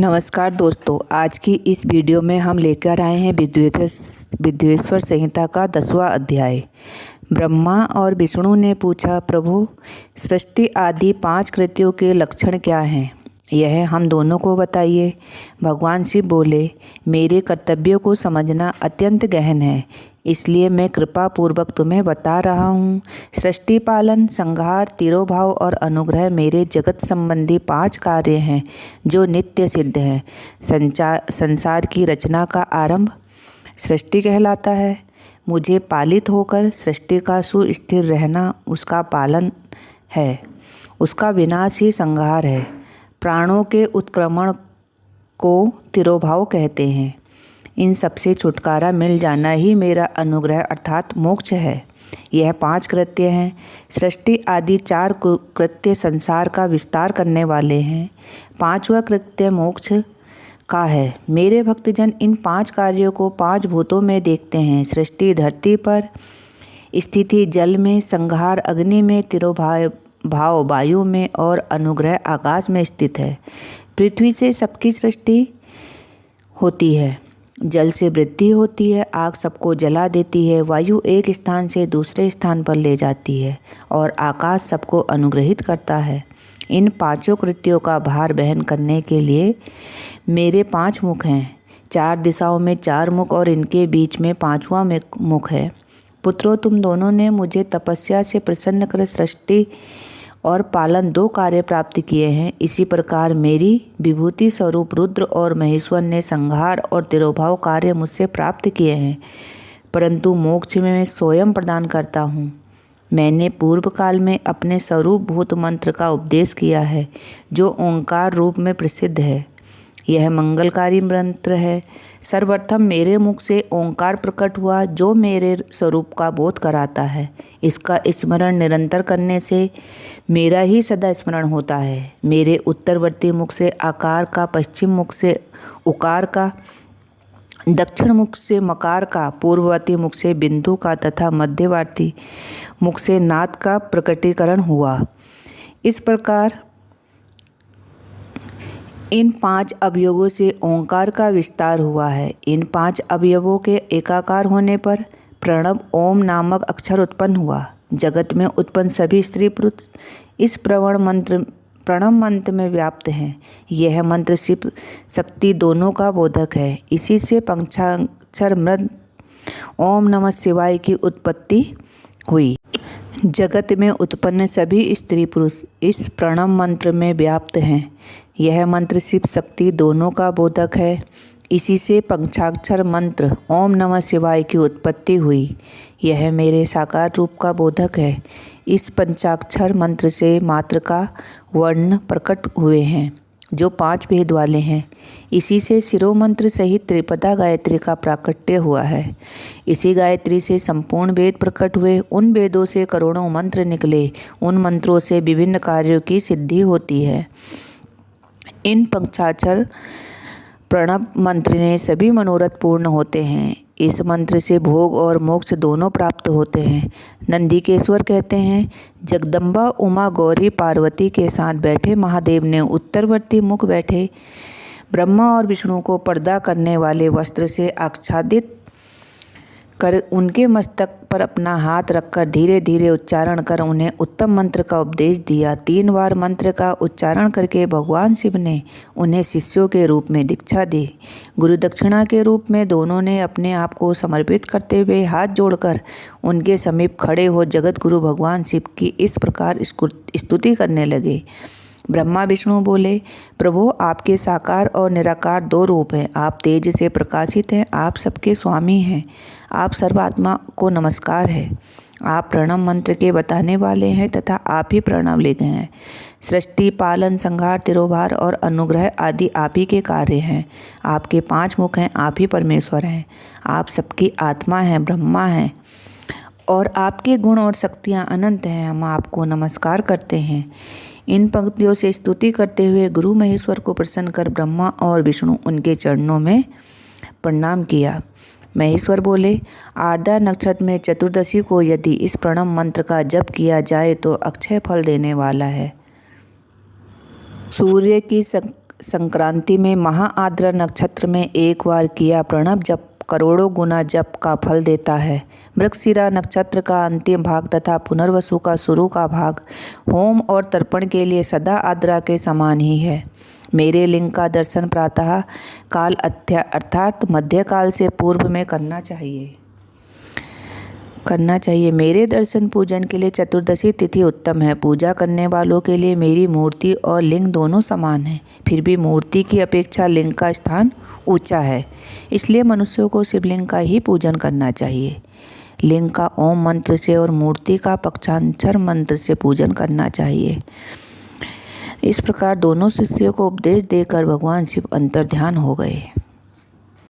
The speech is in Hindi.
नमस्कार दोस्तों, आज की इस वीडियो में हम लेकर आए हैं विद्वेश्वर संहिता का 10वां अध्याय। ब्रह्मा और विष्णु ने पूछा, प्रभु सृष्टि आदि 5 कृत्यों के लक्षण क्या हैं? यह हम दोनों को बताइए। भगवान शिव बोले, मेरे कर्तव्यों को समझना अत्यंत गहन है, इसलिए मैं कृपा पूर्वक तुम्हें बता रहा हूँ। सृष्टि पालन, संहार, तिरोभाव और अनुग्रह मेरे जगत संबंधी 5 कार्य हैं जो नित्य सिद्ध हैं। संसार की रचना का आरंभ सृष्टि कहलाता है। मुझे पालित होकर सृष्टि का सुस्थिर रहना उसका पालन है, उसका विनाश ही संहार है। प्राणों के उत्क्रमण को तिरोभाव कहते हैं। इन सबसे छुटकारा मिल जाना ही मेरा अनुग्रह अर्थात मोक्ष है। यह 5 कृत्य हैं। सृष्टि आदि 4 कृत्य संसार का विस्तार करने वाले हैं। 5वां कृत्य मोक्ष का है। मेरे भक्तजन इन 5 कार्यों को 5 भूतों में देखते हैं। सृष्टि धरती पर, स्थिति जल में, संहार अग्नि में, तिरोभाव वायु में और अनुग्रह आकाश में स्थित है। पृथ्वी से सबकी सृष्टि होती है, जल से वृद्धि होती है, आग सबको जला देती है, वायु एक स्थान से दूसरे स्थान पर ले जाती है और आकाश सबको अनुग्रहित करता है। इन 5 कृत्यों का भार वहन करने के लिए मेरे 5 मुख हैं। 4 दिशाओं में 4 मुख और इनके बीच में 5वां मुख है। पुत्रों, तुम दोनों ने मुझे तपस्या से प्रसन्न कर सृष्टि और पालन 2 कार्य प्राप्त किए हैं। इसी प्रकार मेरी विभूति स्वरूप रुद्र और महेश्वर ने संहार और तिरोभाव कार्य मुझसे प्राप्त किए हैं, परंतु मोक्ष में मैं स्वयं प्रदान करता हूँ। मैंने पूर्व काल में अपने स्वरूप भूत मंत्र का उपदेश किया है, जो ओंकार रूप में प्रसिद्ध है। यह मंगलकारी मंत्र है। सर्वप्रथम मेरे मुख से ओंकार प्रकट हुआ, जो मेरे स्वरूप का बोध कराता है। इसका स्मरण निरंतर करने से मेरा ही सदा स्मरण होता है। मेरे उत्तरवर्ती मुख से आकार का, पश्चिम मुख से उकार का, दक्षिण मुख से मकार का, पूर्ववर्ती मुख से बिंदु का तथा मध्यवर्ती मुख से नाद का प्रकटीकरण हुआ। इस प्रकार इन 5 अवयवों से ओंकार का विस्तार हुआ है। इन 5 अवयवों के एकाकार होने पर प्रणव ओम नामक अक्षर उत्पन्न हुआ। जगत में उत्पन्न सभी स्त्री पुरुष इस प्रणव मंत्र में व्याप्त हैं। यह मंत्र शिव शक्ति दोनों का बोधक है। इसी से पंचाक्षर मृद ओम नमः शिवाय की उत्पत्ति हुई। जगत में उत्पन्न सभी स्त्री पुरुष इस प्रणव मंत्र में व्याप्त हैं। यह मंत्र शिव शक्ति दोनों का बोधक है। इसी से पंचाक्षर मंत्र ओम नमः शिवाय की उत्पत्ति हुई। यह मेरे साकार रूप का बोधक है। इस पंचाक्षर मंत्र से मात्र का वर्ण प्रकट हुए हैं, जो 5 भेद वाले हैं। इसी से शिरो मंत्र सहित त्रिपदा गायत्री का प्राकट्य हुआ है। इसी गायत्री से संपूर्ण वेद प्रकट हुए। उन वेदों से करोड़ों मंत्र निकले। उन मंत्रों से विभिन्न कार्यों की सिद्धि होती है। इन पंचाक्षर प्रणव मंत्र ने सभी मनोरथ पूर्ण होते हैं। इस मंत्र से भोग और मोक्ष दोनों प्राप्त होते हैं। नंदिकेश्वर कहते हैं, जगदम्बा उमा गौरी पार्वती के साथ बैठे महादेव ने उत्तरवर्ती मुख बैठे ब्रह्मा और विष्णु को पर्दा करने वाले वस्त्र से आच्छादित कर उनके मस्तक पर अपना हाथ रखकर धीरे धीरे उच्चारण कर उन्हें उत्तम मंत्र का उपदेश दिया। 3 बार मंत्र का उच्चारण करके भगवान शिव ने उन्हें शिष्यों के रूप में दीक्षा दी। गुरु दक्षिणा के रूप में दोनों ने अपने आप को समर्पित करते हुए हाथ जोड़कर उनके समीप खड़े हो जगत गुरु भगवान शिव की इस प्रकार स्तुति करने लगे। ब्रह्मा विष्णु बोले, प्रभु आपके साकार और निराकार 2 रूप हैं। आप तेज से प्रकाशित हैं, आप सबके स्वामी हैं, आप सर्वात्मा को नमस्कार है। आप प्रणव मंत्र के बताने वाले हैं तथा आप ही प्रणव ले गए हैं। सृष्टि पालन, संहार, तिरोभार और अनुग्रह आदि आप ही के कार्य हैं। आपके 5 मुख हैं, आप ही परमेश्वर हैं। आप सबकी आत्मा हैं, ब्रह्मा हैं और आपके गुण और शक्तियाँ अनंत हैं। हम आपको नमस्कार करते हैं। इन पंक्तियों से स्तुति करते हुए गुरु महेश्वर को प्रसन्न कर ब्रह्मा और विष्णु उनके चरणों में प्रणाम किया। महेश्वर बोले, आर्द्रा नक्षत्र में चतुर्दशी को यदि इस प्रणव मंत्र का जप किया जाए तो अक्षय फल देने वाला है। सूर्य की संक्रांति में महाआद्र नक्षत्र में एक बार किया प्रणव जप करोड़ों गुना जप का फल देता है। मृगशिरा नक्षत्र का अंतिम भाग तथा पुनर्वसु का शुरू का भाग होम और तर्पण के लिए सदा आद्रा के समान ही है। मेरे लिंग का दर्शन प्रातः काल अर्थात मध्यकाल से पूर्व में करना चाहिए। मेरे दर्शन पूजन के लिए चतुर्दशी तिथि उत्तम है। पूजा करने वालों के लिए मेरी मूर्ति और लिंग दोनों समान हैं। फिर भी मूर्ति की अपेक्षा लिंग का स्थान ऊंचा है, इसलिए मनुष्यों को शिवलिंग का ही पूजन करना चाहिए। लिंग का ओम मंत्र से और मूर्ति का पक्षांतर मंत्र से पूजन करना चाहिए। इस प्रकार दोनों शिष्यों को उपदेश देकर भगवान शिव अंतर्ध्यान हो गए।